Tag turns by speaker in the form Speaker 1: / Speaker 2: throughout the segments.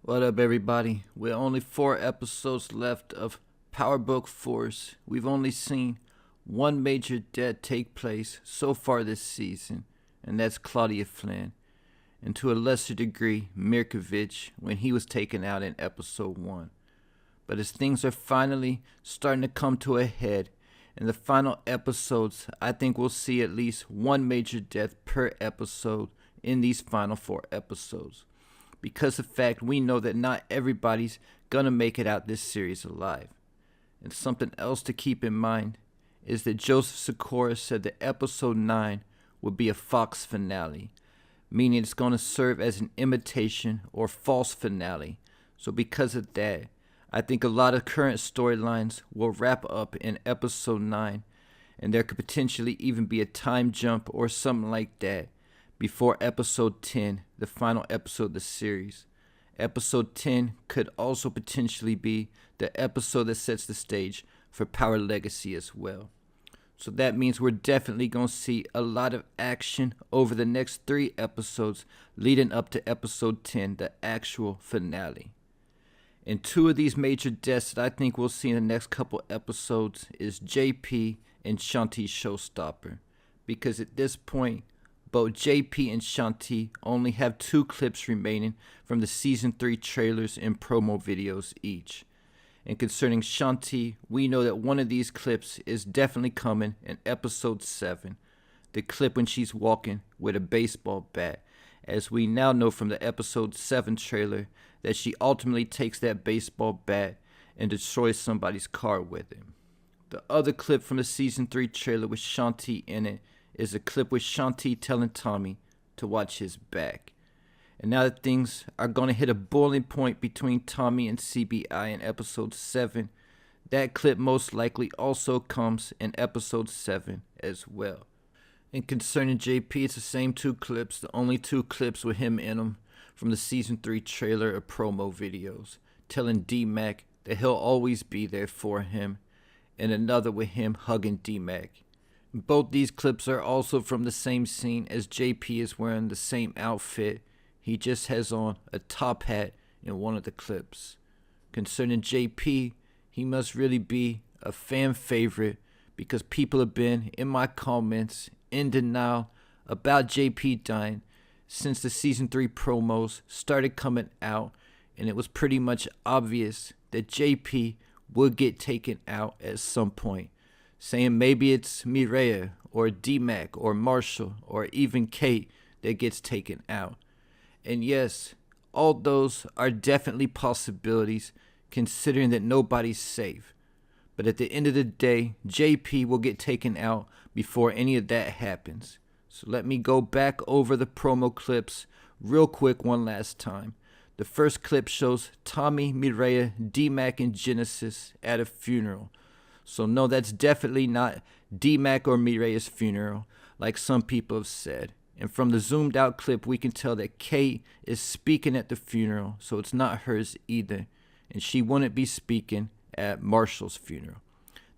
Speaker 1: What up, everybody? With only 4 episodes left of Power Book Force, we've only seen one major death take place so far this season, and that's Claudia Flynn, and to a lesser degree, Mirkovich when he was taken out in episode 1. But as things are finally starting to come to a head, in the final episodes, I think we'll see at least one major death per episode in these final 4 episodes. Because of the fact we know that not everybody's gonna make it out this series alive. And something else to keep in mind is that Joseph Sikora said that episode 9 would be a Fox finale, meaning it's gonna serve as an imitation or false finale. So because of that, I think a lot of current storylines will wrap up in episode 9, and there could potentially even be a time jump or something like that before episode 10, the final episode of the series. Episode 10 could also potentially be the episode that sets the stage for Power Legacy as well. So that means we're definitely going to see a lot of action over the next 3 episodes leading up to episode 10, the actual finale. And 2 of these major deaths that I think we'll see in the next couple episodes is JP and Shanti's showstopper. Because at this point, both JP and Shanti only have 2 clips remaining from the season 3 trailers and promo videos each. And concerning Shanti, we know that one of these clips is definitely coming in episode 7, the clip when she's walking with a baseball bat, as we now know from the episode 7 trailer that she ultimately takes that baseball bat and destroys somebody's car with it. The other clip from the season 3 trailer with Shanti in it is a clip with Shanti telling Tommy to watch his back. And now that things are going to hit a boiling point between Tommy and CBI in episode 7, that clip most likely also comes in episode 7 as well. And concerning JP, it's the same 2 clips, the only 2 clips with him in them from the season 3 trailer or promo videos, telling D-Mac that he'll always be there for him, and another with him hugging D-Mac. Both these clips are also from the same scene as JP is wearing the same outfit. He just has on a top hat in one of the clips. Concerning JP, he must really be a fan favorite because people have been in my comments in denial about JP dying since the season 3 promos started coming out, and it was pretty much obvious that JP would get taken out at some point, saying maybe it's Mireya or D-Mac or Marshall or even Kate that gets taken out. And yes, all those are definitely possibilities considering that nobody's safe. But at the end of the day, JP will get taken out before any of that happens. So let me go back over the promo clips real quick one last time. The first clip shows Tommy, Mireya, D-Mac, and Genesis at a funeral. So no, that's definitely not D-Mac or Mireya's funeral, like some people have said. And from the zoomed out clip, we can tell that Kate is speaking at the funeral, so it's not hers either. And she wouldn't be speaking at Marshall's funeral.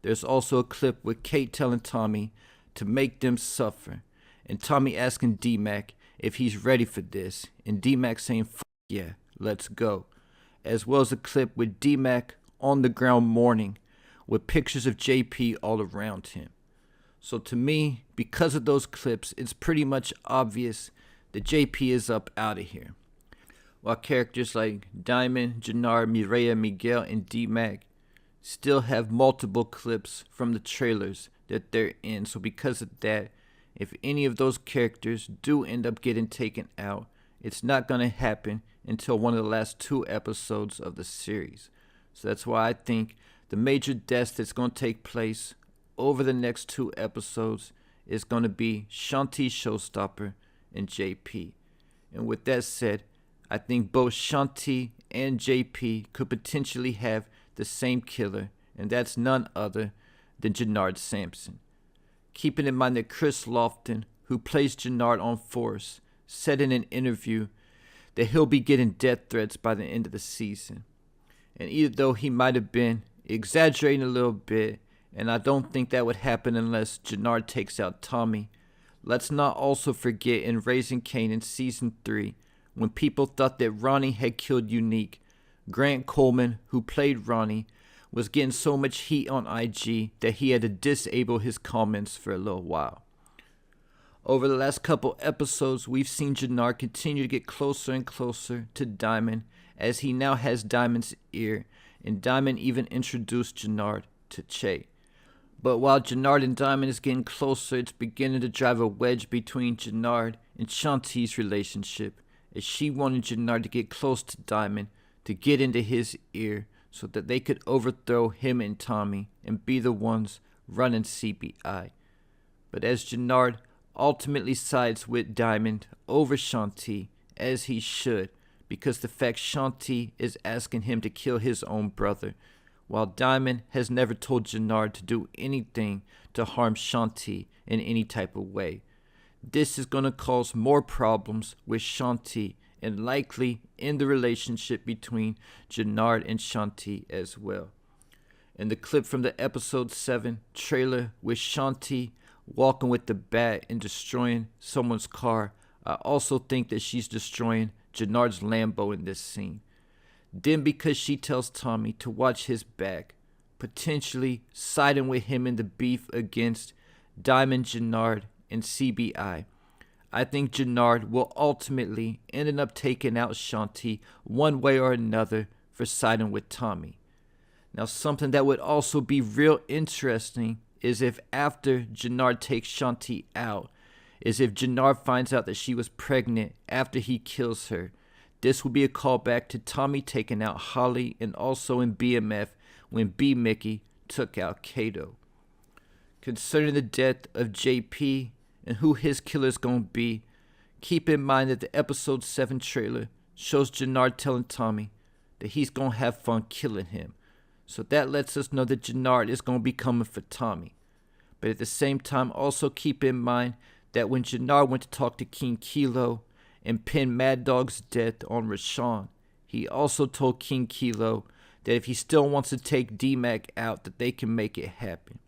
Speaker 1: There's also a clip with Kate telling Tommy to make them suffer, and Tommy asking D-Mac if he's ready for this, and D-Mac saying, "F yeah, let's go." As well as a clip with D-Mac on the ground mourning, with pictures of JP all around him. So to me, because of those clips, it's pretty much obvious that JP is up out of here. While characters like Diamond, Jenard, Mireya, Miguel, and D-Mac still have multiple clips from the trailers that they're in. So because of that, if any of those characters do end up getting taken out, it's not going to happen until one of the last 2 episodes of the series. So that's why I think the major death that's going to take place over the next 2 episodes is going to be Shanti Showstopper and JP. And with that said, I think both Shanti and JP could potentially have the same killer, and that's none other than Jenard Sampson. Keeping in mind that Chris Lofton, who plays Jenard on Force, said in an interview that he'll be getting death threats by the end of the season. And even though he might have been exaggerating a little bit, and I don't think that would happen unless Jenard takes out Tommy, let's not also forget in Raising Kanan Season 3 when people thought that Ronnie had killed Unique. Grant Coleman, who played Ronnie, was getting so much heat on IG that he had to disable his comments for a little while. Over the last couple episodes, we've seen Jenard continue to get closer and closer to Diamond as he now has Diamond's ear, and Diamond even introduced Jenard to Che. But while Jenard and Diamond is getting closer, it's beginning to drive a wedge between Jenard and Shanti's relationship, as she wanted Jenard to get close to Diamond to get into his ear so that they could overthrow him and Tommy and be the ones running CBI. But as Jenard ultimately sides with Diamond over Shanti, as he should, because the fact Shanti is asking him to kill his own brother, while Diamond has never told Jenard to do anything to harm Shanti in any type of way. This is going to cause more problems with Shanti and likely in the relationship between Jenard and Shanti as well. In the clip from the episode 7 trailer with Shanti walking with the bat and destroying someone's car, I also think that she's destroying Jenard's Lambo in this scene. Then because she tells Tommy to watch his back, potentially siding with him in the beef against Diamond, Jenard, and CBI, I think Jenard will ultimately end up taking out Shanti one way or another for siding with Tommy. Now, something that would also be real interesting is if after Jenard takes Shanti out, is if Jenard finds out that she was pregnant after he kills her. This will be a callback to Tommy taking out Holly and also in BMF when B. Mickey took out Kato. Concerning the death of JP and who his killer is going to be, keep in mind that the episode 7 trailer shows Jenard telling Tommy that he's going to have fun killing him. So that lets us know that Jenard is going to be coming for Tommy. But at the same time, also keep in mind that when Jenard went to talk to King Kilo and pin Mad Dog's death on Rashawn, he also told King Kilo that if he still wants to take D-Mac out, that they can make it happen.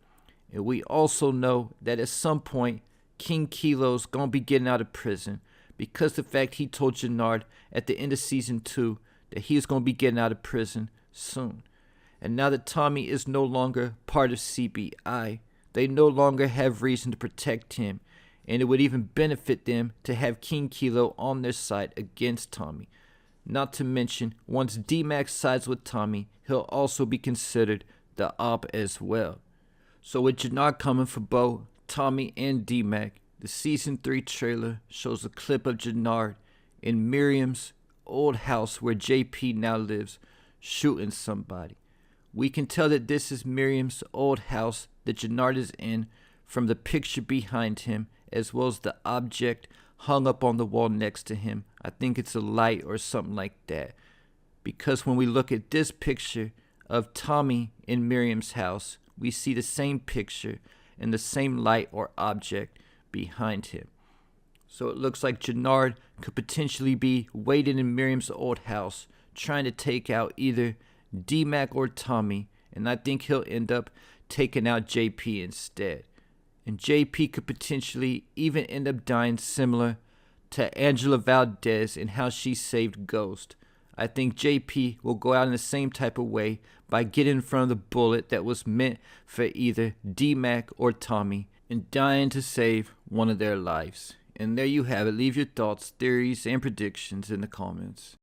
Speaker 1: And we also know that at some point, King Kilo's gonna be getting out of prison because the fact he told Jenard at the end of season 2 that he was gonna be getting out of prison soon. And now that Tommy is no longer part of CBI, they no longer have reason to protect him, and it would even benefit them to have King Kilo on their side against Tommy. Not to mention, once D-Mac sides with Tommy, he'll also be considered the op as well. So with Jenard coming for both Tommy and D-Mac, the season 3 trailer shows a clip of Jenard in Miriam's old house where JP now lives, shooting somebody. We can tell that this is Miriam's old house that Jenard is in from the picture behind him, as well as the object hung up on the wall next to him. I think it's a light or something like that. Because when we look at this picture of Tommy in Miriam's house, we see the same picture and the same light or object behind him. So it looks like Jenard could potentially be waiting in Miriam's old house, trying to take out either D-Mac or Tommy, and I think he'll end up taking out JP instead. And JP could potentially even end up dying similar to Angela Valdez in how she saved Ghost. I think JP will go out in the same type of way by getting in front of the bullet that was meant for either D-Mac or Tommy and dying to save one of their lives. And there you have it. Leave your thoughts, theories, and predictions in the comments.